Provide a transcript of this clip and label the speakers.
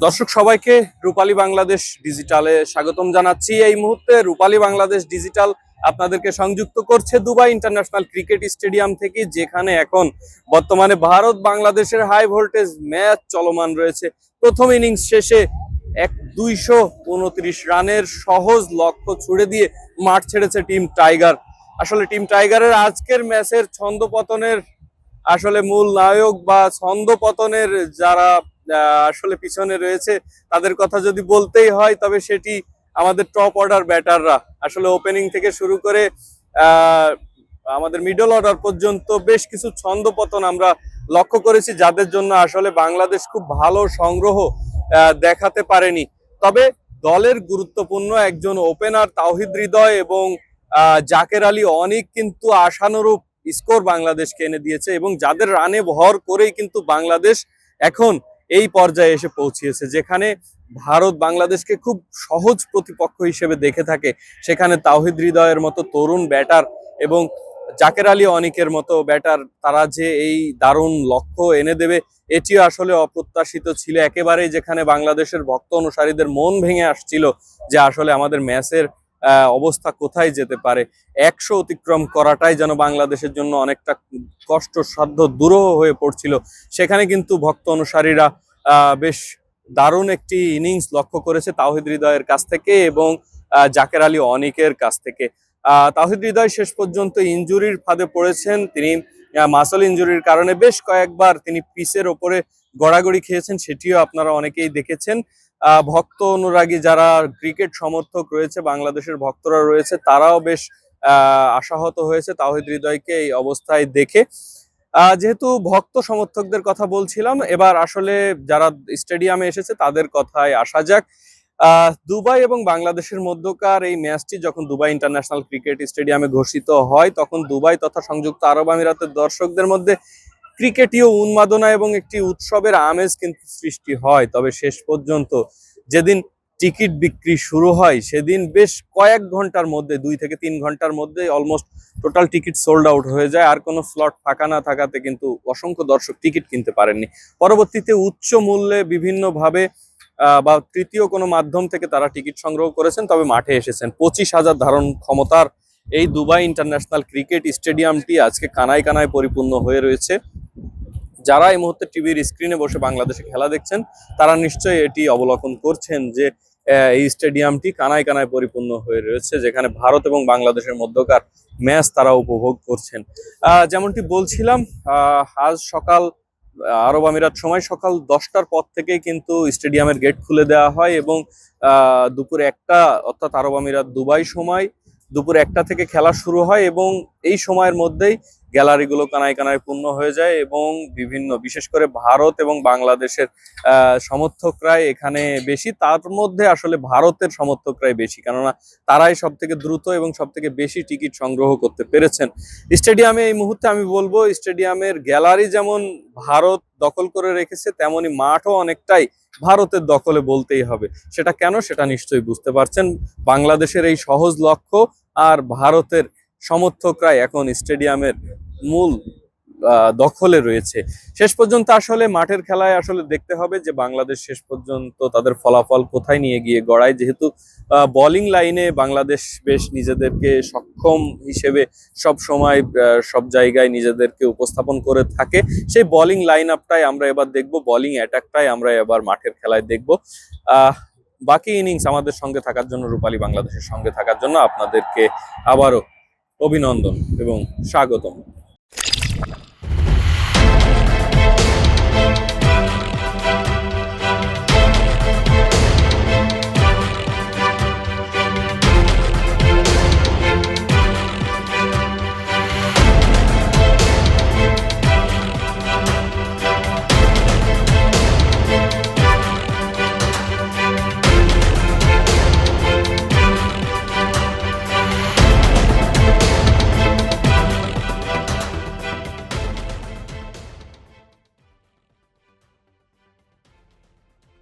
Speaker 1: দর্শক সবাইকে রূপালী বাংলাদেশ ডিজিটালে স্বাগতম জানাচ্ছি। এই মুহূর্তে রূপালী বাংলাদেশ ডিজিটাল আপনাদেরকে সংযুক্ত করছে দুবাই ইন্টারন্যাশনাল ক্রিকেট স্টেডিয়াম থেকে, যেখানে এখন বর্তমানে ভারত বাংলাদেশের হাই ভোল্টেজ ম্যাচ চলমান রয়েছে। প্রথম ইনিংস শেষে 229 রানের সহজ লক্ষ্য ছুড়ে দিয়ে মাঠ ছেড়েছে টিম টাইগার। আসলে টিম টাইগারের আজকের ম্যাচের ছন্দপতনের আসলে মূল নায়ক বা ছন্দপতনের যারা আসলে পিছনে রয়েছে তাদের কথা যদি বলতেই হয়, তবে সেটি আমাদের টপ অর্ডার ব্যাটাররা। আসলে ওপেনিং থেকে শুরু করে আমাদের মিডল অর্ডার পর্যন্ত বেশ কিছু ছন্দপতন আমরা লক্ষ্য করেছি, যাদের জন্য আসলে বাংলাদেশ খুব ভালো সংগ্রহ দেখাতে পারেনি। তবে দলের গুরুত্বপূর্ণ একজন ওপেনার তাওহিদ হৃদয় এবং জাকের আলী অনিক কিন্তু আশানুরূপ স্কোর বাংলাদেশকে এনে দিয়েছে, এবং যাদের রানে ভর করেই কিন্তু বাংলাদেশ এখন এই পর্যায়ে এসে পৌঁছিয়েছে। যেখানে ভারত বাংলাদেশকে খুব সহজ প্রতিপক্ষ হিসেবে দেখে থাকে, সেখানে তাওহিদ হৃদয়ের মতো তরুণ ব্যাটার এবং জাকের আলী অনিকের মতো ব্যাটার তারা যে এই দারুণ লক্ষ্য এনে দেবে, এটিও আসলে অপ্রত্যাশিত ছিল একেবারেই। যেখানে বাংলাদেশের ভক্ত অনুসারীদের মন ভেঙে আসছিল যে আসলে আমাদের ম্যাচের অবস্থা কোথায় যেতে পারে। 100 অতিক্রম করাটাই যেন বাংলাদেশের জন্য অনেকটা কষ্টসাধ্য দুরূহ হয়ে পড়ছিল। সেখানে কিন্তু ভক্ত অনুসারীরা বেশ দারুণ একটি ইনিংস লক্ষ্য করেছে তাওহিদ হৃদয়ের কাছ থেকে এবং জাকের আলী অনিকের কাছ থেকে। তাওহিদ হৃদয় শেষ পর্যন্ত ইনজুরির ফাঁদে পড়েছেন। তিনি মাসল ইনজুরির কারণে বেশ কয়েকবার তিনি পিচের ওপরে গড়াগড়ি খেয়েছেন, সেটিও আপনারা অনেকেই দেখেছেন। ভক্ত অনুরাগী যারা ক্রিকেট সমর্থক রয়েছে, বাংলাদেশের ভক্তরা রয়েছে, তারাও বেশ আশাহত হয়েছে তাওহিদ হৃদয়কে এই অবস্থায় দেখে। যেহেতু ভক্ত সমর্থকদের কথা বলছিলাম, এবার আসলে যারা স্টেডিয়ামে এসেছে তাদের কথায় আসা যাক। দুবাই এবং বাংলাদেশের মধ্যকার এই ম্যাচটি যখন দুবাই ইন্টারন্যাশনাল ক্রিকেট স্টেডিয়ামে ঘোষিত হয়, তখন দুবাই তথা সংযুক্ত আরব আমিরাতের দর্শকদের মধ্যে ক্রিকেটীয় উন্মাদনা এবং একটি উৎসবের আমেজ কিন্তু সৃষ্টি হয়। তবে শেষ পর্যন্ত যেদিন টিকিট বিক্রি শুরু হয়, সেদিন বেশ কয়েক ঘন্টার মধ্যে 2 থেকে 3 ঘন্টার মধ্যে almost total ticket sold out হয়ে যায়। আর কোনো স্লট ফাঁকা না থাকাতে কিন্তু অসংখ্য দর্শক টিকিট কিনতে পারেননি। পরবর্তীতে উচ্চ মূল্যে বিভিন্নভাবে বা তৃতীয় কোনো মাধ্যম থেকে তারা টিকিট সংগ্রহ করেছেন, তবে মাঠে এসেছেন। 25,000 ধারণ ক্ষমতার এই দুবাই ইন্টারন্যাশনাল ক্রিকেট স্টেডিয়ামটি আজকে কানায় কানায় পরিপূর্ণ হয়ে রয়েছে। যারা এই মুহূর্তে টিভির স্ক্রিনে বসে বাংলাদেশে খেলা দেখছেন, তারা নিশ্চয়ই এটি অবলোকন করছেন যে এই স্টেডিয়ামটি কানায় কানায় পরিপূর্ণ হয়ে রয়েছে, যেখানে ভারত এবং বাংলাদেশের মধ্যকার ম্যাচ তারা উপভোগ করছেন। যেমনটি বলছিলাম, আজ সকাল আরব আমিরাত সময় সকাল 10টার পর থেকেই কিন্তু স্টেডিয়ামের গেট খুলে দেওয়া হয় এবং দুপুর 1টা অর্থাৎ আরব আমিরাত দুবাই সময় দুপুর 1টা থেকে খেলা শুরু হয়, এবং এই সময়ের মধ্যেই গ্যালারিগুলো কানায় কানায় পূর্ণ হয়ে যায় এবং বিভিন্ন বিশেষ করে ভারত এবং বাংলাদেশের সমর্থকরাই এখানে বেশি। তার মধ্যে আসলে ভারতের সমর্থকরাই বেশি, কেননা তারাই সব থেকে দ্রুত এবং সব থেকে বেশি টিকিট সংগ্রহ করতে পেরেছেন স্টেডিয়ামে। এই মুহূর্তে আমি বলবো স্টেডিয়ামের গ্যালারি যেমন ভারত দখল করে রেখেছে, তেমনি মাঠও অনেকটাই ভারতের দখলে বলতেই হবে। সেটা কেন, সেটা নিশ্চয়ই বুঝতে পারছেন। বাংলাদেশের এই সহজ লক্ষ্য আর ভারতের সমর্থকরাই এখন স্টেডিয়ামের মূল দখলে রয়েছে। শেষ পর্যন্ত আসলে মাঠের খেলায় আসলে দেখতে হবে যে বাংলাদেশ শেষ পর্যন্ত তাদের ফলাফল কোথায় নিয়ে গিয়ে গড়ায়। যেহেতু বোলিং লাইনে বাংলাদেশ বেশ নিজেদেরকে সক্ষম হিসেবে সব সময় সব জায়গায় নিজেদেরকে উপস্থাপন করে থাকে, সেই বোলিং লাইন আপটাই আমরা এবার দেখবো, বোলিং অ্যাটাকটাই আমরা এবার মাঠের খেলায় দেখবো। বাকি ইনিংস আমাদের সঙ্গে থাকার জন্য, রূপালী বাংলাদেশের সঙ্গে থাকার জন্য আপনাদেরকে আবারও অভিনন্দন এবং স্বাগতম।